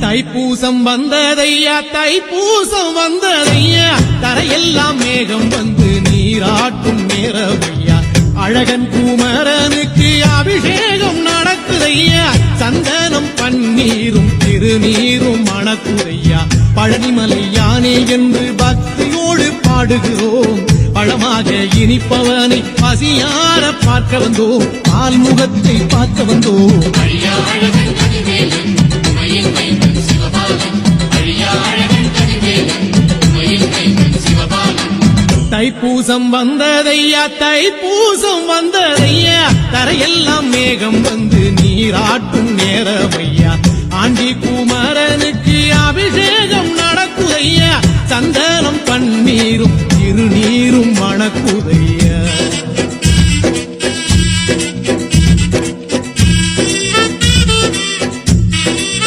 தைப்பூசம் வந்ததையா தைப்பூசம் வந்ததையா தரையெல்லாம் மேகம் வந்து நீராட்டும் நேரவையா அழகன் குமரனுக்கு அபிஷேகம் நடக்குதையா சந்தனம் பன்னீரும் திருநீரும் மணக்குதையா பழனிமலை யானே என்று பக்தியோடு பாடுகிறோம் பழமாக இனிப்பவனை பசியார பார்க்க வந்தோம் ஆல்முகத்தை பார்க்க வந்தோம் தைப்பூசம் வந்ததையா தைப்பூசம் வந்ததையா தரையெல்லாம் மேகம் வந்து நீராட்டும் நேரவையா ஆண்டி குமரனுக்கு அபிஷேகம் நடக்குதையா சந்தனம் பன்னீரும் திருநீரும் மணக்கு